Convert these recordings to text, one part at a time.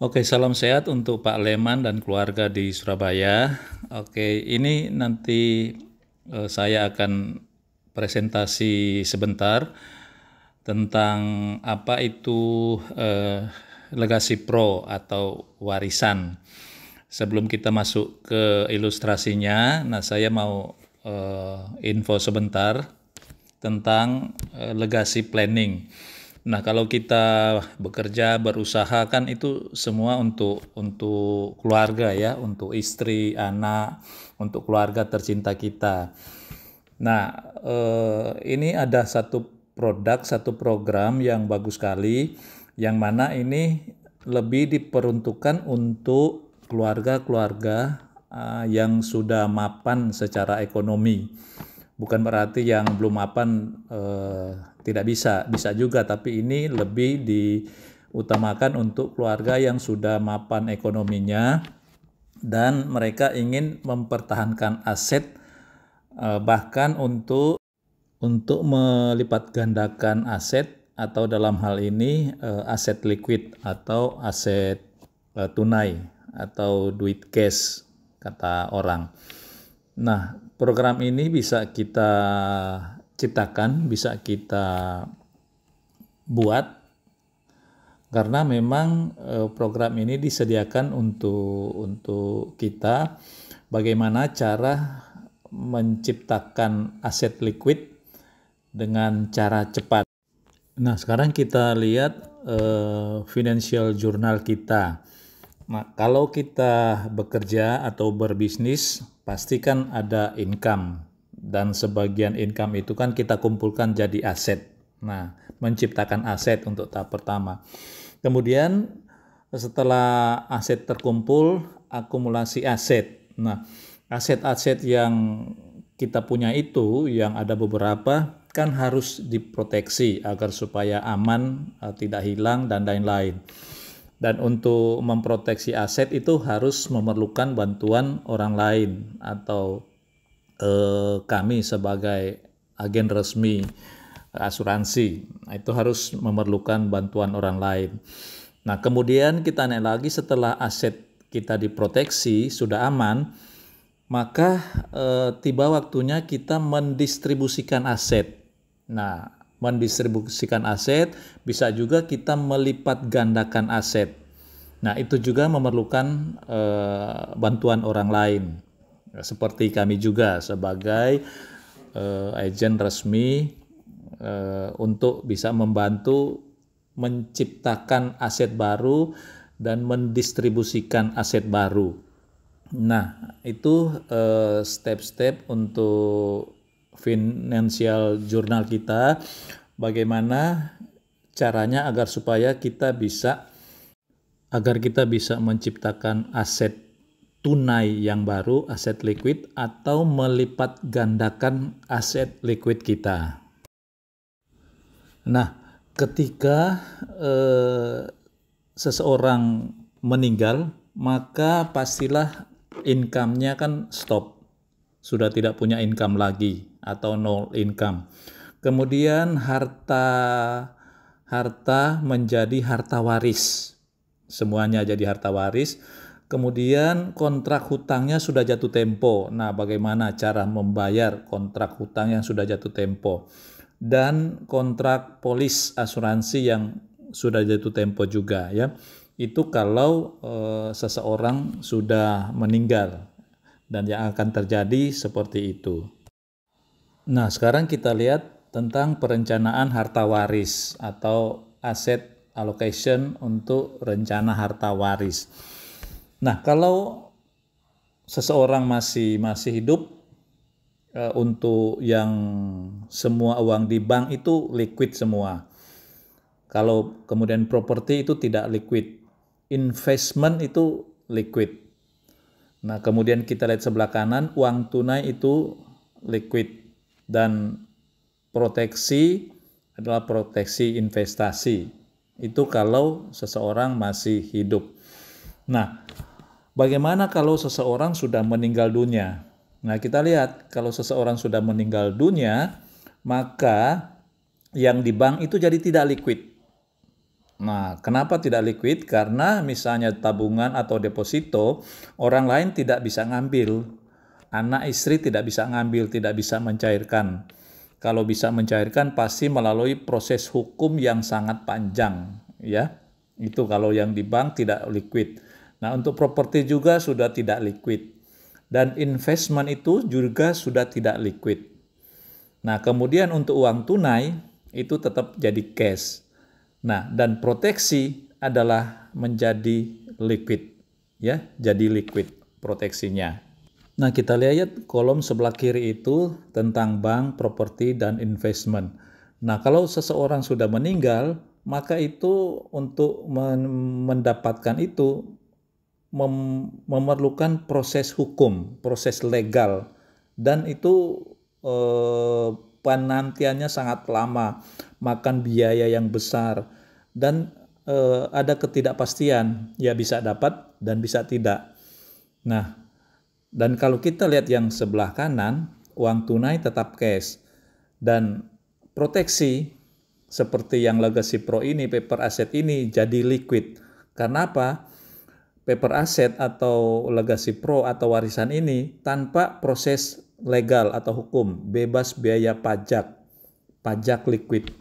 Oke, salam sehat untuk Pak Leman dan keluarga di Surabaya. Oke, ini nanti saya akan presentasi sebentar tentang apa itu legasi pro atau warisan. Sebelum kita masuk ke ilustrasinya, nah saya mau info sebentar tentang legacy planning. Nah, kalau kita bekerja, berusaha kan itu semua untuk keluarga ya, untuk istri, anak, untuk keluarga tercinta kita. Nah, ini ada satu produk, satu program yang bagus sekali, yang mana ini lebih diperuntukkan untuk keluarga-keluarga yang sudah mapan secara ekonomi. Bukan berarti yang belum mapan tidak bisa juga, tapi ini lebih diutamakan untuk keluarga yang sudah mapan ekonominya dan mereka ingin mempertahankan aset, bahkan untuk melipat gandakan aset, atau dalam hal ini aset liquid atau aset tunai atau duit cash kata orang. Nah, program ini bisa kita ciptakan, bisa kita buat karena memang program ini disediakan untuk kita bagaimana cara menciptakan aset liquid dengan cara cepat. Nah, sekarang kita lihat financial journal kita. Nah, kalau kita bekerja atau berbisnis, pasti kan ada income. Dan sebagian income itu kan kita kumpulkan jadi aset. Nah, menciptakan aset untuk tahap pertama. Kemudian setelah aset terkumpul, akumulasi aset. Nah, aset-aset yang kita punya itu, yang ada beberapa, kan harus diproteksi agar supaya aman, tidak hilang, dan lain-lain. Dan untuk memproteksi aset itu harus memerlukan bantuan orang lain atau kami sebagai agen resmi asuransi. Nah, itu harus memerlukan bantuan orang lain. Nah, kemudian kita naik lagi setelah aset kita diproteksi, sudah aman, maka tiba waktunya kita mendistribusikan aset. Nah, mendistribusikan aset bisa juga kita melipat gandakan aset. Nah, itu juga memerlukan bantuan orang lain. Seperti kami juga sebagai agen resmi untuk bisa membantu menciptakan aset baru dan mendistribusikan aset baru. Nah, itu step-step untuk financial journal kita, bagaimana caranya agar kita bisa menciptakan aset tunai yang baru, aset liquid, atau melipat gandakan aset liquid kita. Nah, ketika seseorang meninggal, maka pastilah income-nya kan stop, sudah tidak punya income lagi atau nol income. Kemudian harta menjadi harta waris, semuanya jadi harta waris. Kemudian kontrak hutangnya sudah jatuh tempo. Nah, bagaimana cara membayar kontrak hutang yang sudah jatuh tempo? Dan kontrak polis asuransi yang sudah jatuh tempo juga ya. Itu kalau seseorang sudah meninggal, dan yang akan terjadi seperti itu. Nah, sekarang kita lihat tentang perencanaan harta waris atau asset allocation untuk rencana harta waris. Nah, kalau seseorang masih hidup, untuk yang semua uang di bank itu liquid semua. Kalau kemudian properti itu tidak liquid, investment itu liquid. Nah, kemudian kita lihat sebelah kanan, uang tunai itu liquid, dan proteksi adalah proteksi investasi. Itu kalau seseorang masih hidup. Nah, bagaimana kalau seseorang sudah meninggal dunia? Nah, kita lihat kalau seseorang sudah meninggal dunia, maka yang di bank itu jadi tidak liquid. Nah, kenapa tidak liquid? Karena misalnya tabungan atau deposito, orang lain tidak bisa ngambil. Anak istri tidak bisa ngambil, tidak bisa mencairkan. Kalau bisa mencairkan pasti melalui proses hukum yang sangat panjang, ya. Itu kalau yang di bank tidak liquid. Nah, untuk properti juga sudah tidak liquid. Dan investment itu juga sudah tidak liquid. Nah, kemudian untuk uang tunai itu tetap jadi cash. Nah, dan proteksi adalah menjadi liquid, ya, jadi liquid proteksinya. Nah, kita lihat kolom sebelah kiri itu tentang bank, properti, dan investment. Nah, kalau seseorang sudah meninggal, maka itu untuk mendapatkan itu memerlukan proses hukum, proses legal, dan itu penantiannya sangat lama, makan biaya yang besar, dan ada ketidakpastian, ya bisa dapat dan bisa tidak. Nah, dan kalau kita lihat yang sebelah kanan, uang tunai tetap cash. Dan proteksi seperti yang Legacy Pro ini, paper asset ini jadi liquid. Karena apa? Paper asset atau Legacy Pro atau warisan ini tanpa proses legal atau hukum, bebas biaya pajak, pajak liquid.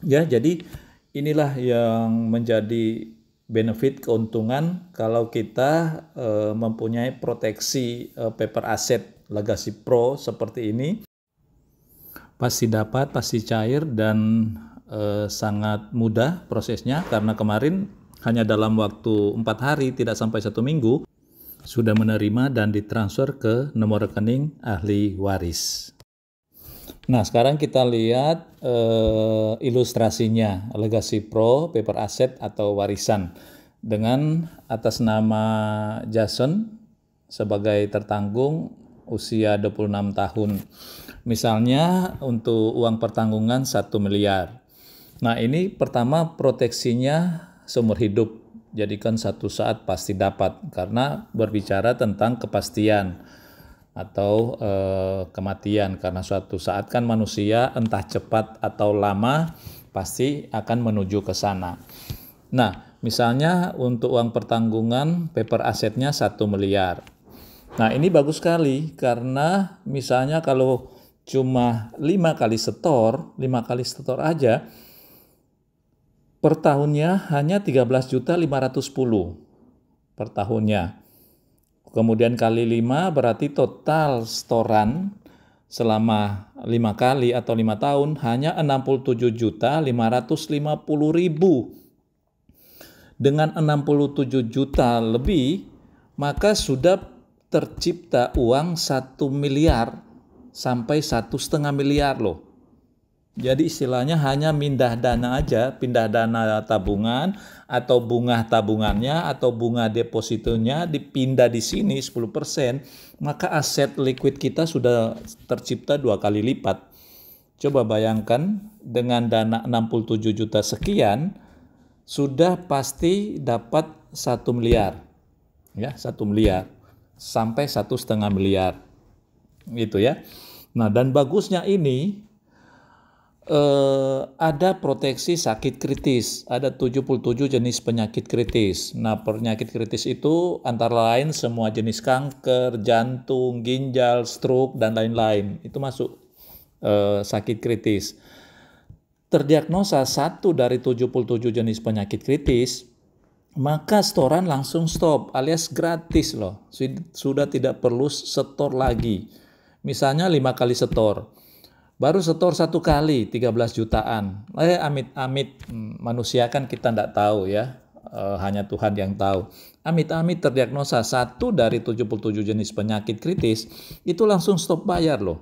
Ya, jadi inilah yang menjadi benefit keuntungan kalau kita mempunyai proteksi paper asset Legacy Pro seperti ini. Pasti dapat, pasti cair, dan sangat mudah prosesnya karena kemarin hanya dalam waktu 4 hari, tidak sampai 1 minggu, sudah menerima dan ditransfer ke nomor rekening ahli waris. Nah, sekarang kita lihat ilustrasinya Legacy Pro paper asset atau warisan dengan atas nama Jason sebagai tertanggung usia 26 tahun. Misalnya untuk uang pertanggungan 1 miliar. Nah, ini pertama proteksinya seumur hidup. Jadikan satu saat pasti dapat karena berbicara tentang kepastian atau kematian, karena suatu saat kan manusia entah cepat atau lama pasti akan menuju ke sana. Nah, misalnya untuk uang pertanggungan paper asetnya 1 miliar. Nah, ini bagus sekali karena misalnya kalau cuma 5 kali setor aja per tahunnya hanya 13.510 per tahunnya. Kemudian kali 5 berarti total setoran selama 5 kali atau 5 tahun hanya 67.550.000. Dengan 67 juta lebih, maka sudah tercipta uang 1 miliar sampai 1,5 miliar loh. Jadi istilahnya hanya pindah dana aja, pindah dana tabungan atau bunga tabungannya atau bunga depositonya dipindah di sini 10%, maka aset liquid kita sudah tercipta 2 kali lipat. Coba bayangkan dengan dana 67 juta sekian, sudah pasti dapat 1 miliar. Ya, 1 miliar sampai 1,5 miliar. Gitu ya. Nah, dan bagusnya ini ada proteksi sakit kritis, ada 77 jenis penyakit kritis. Nah, penyakit kritis itu antara lain semua jenis kanker, jantung, ginjal, stroke, dan lain-lain. Itu masuk sakit kritis. Terdiagnosa 1 dari 77 jenis penyakit kritis, maka setoran langsung stop alias gratis loh. Sudah tidak perlu setor lagi. Misalnya 5 kali setor. Baru setor 1 kali 13 jutaan. Amit-amit, manusia kan kita tidak tahu ya, hanya Tuhan yang tahu. Amit-amit terdiagnosa 1 dari 77 jenis penyakit kritis, itu langsung stop bayar loh.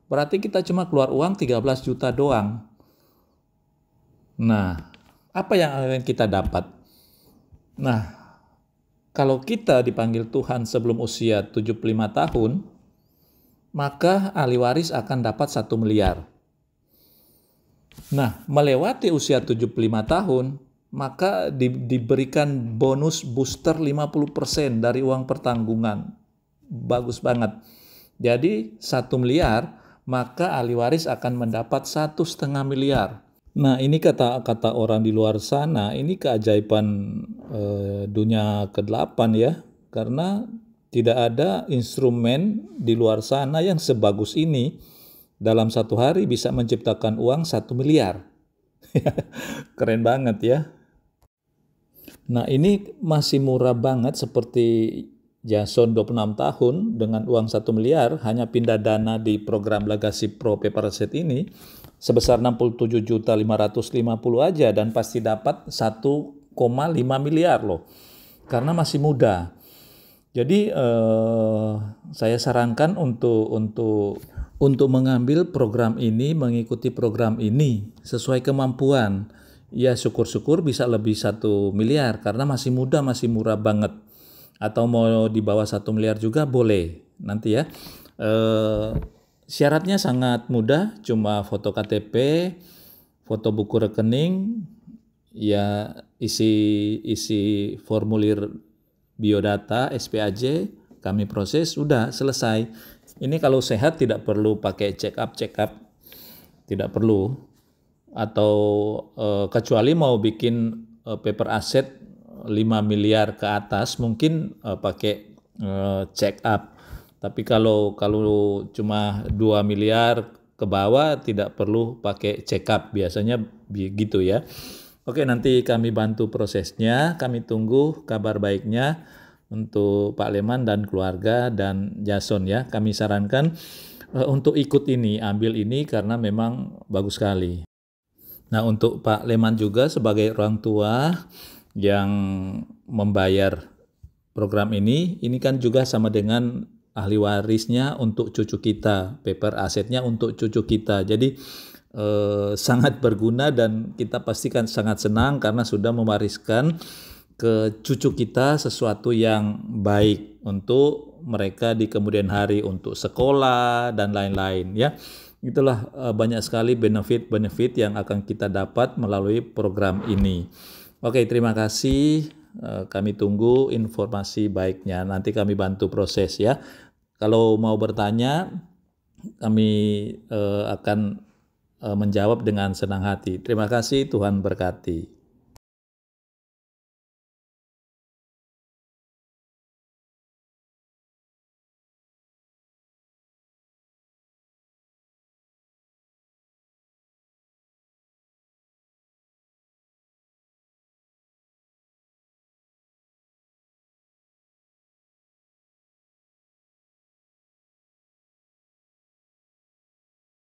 Berarti kita cuma keluar uang 13 juta doang. Nah, apa yang akan kita dapat? Nah, kalau kita dipanggil Tuhan sebelum usia 75 tahun, maka ahli waris akan dapat 1 miliar. Nah, melewati usia 75 tahun, maka diberikan bonus booster 50% dari uang pertanggungan. Bagus banget. Jadi 1 miliar, maka ahli waris akan mendapat 1,5 miliar. Nah, ini kata-kata orang di luar sana, ini keajaiban dunia ke-8 ya, karena tidak ada instrumen di luar sana yang sebagus ini dalam satu hari bisa menciptakan uang 1 miliar. Keren banget ya. Nah, ini masih murah banget seperti Jason 26 tahun dengan uang 1 miliar hanya pindah dana di program Legacy Pro Paper Asset ini sebesar 67.550 aja dan pasti dapat 1,5 miliar loh. Karena masih muda. Jadi saya sarankan untuk mengambil program ini, mengikuti program ini sesuai kemampuan. Ya syukur-syukur bisa lebih 1 miliar karena masih muda, masih murah banget. Atau mau di bawah 1 miliar juga boleh nanti ya. Syaratnya sangat mudah, cuma foto KTP, foto buku rekening, ya isi formulir biodata SPAJ, kami proses, sudah selesai. Ini kalau sehat tidak perlu pakai check up, tidak perlu. Atau kecuali mau bikin paper asset 5 miliar ke atas mungkin pakai check up. Tapi kalau cuma 2 miliar ke bawah tidak perlu pakai check up, biasanya begitu ya. Oke, nanti kami bantu prosesnya, kami tunggu kabar baiknya untuk Pak Leman dan keluarga dan Jason ya. Kami sarankan untuk ikut ini, ambil ini karena memang bagus sekali. Nah, untuk Pak Leman juga sebagai orang tua yang membayar program ini kan juga sama dengan ahli warisnya untuk cucu kita, paper asetnya untuk cucu kita. Jadi sangat berguna dan kita pastikan sangat senang karena sudah mewariskan ke cucu kita sesuatu yang baik untuk mereka di kemudian hari, untuk sekolah dan lain-lain ya. Itulah banyak sekali benefit-benefit yang akan kita dapat melalui program ini. Oke, terima kasih. Kami tunggu informasi baiknya. Nanti kami bantu proses ya. Kalau mau bertanya, kami akan menjawab dengan senang hati. Terima kasih, Tuhan berkati.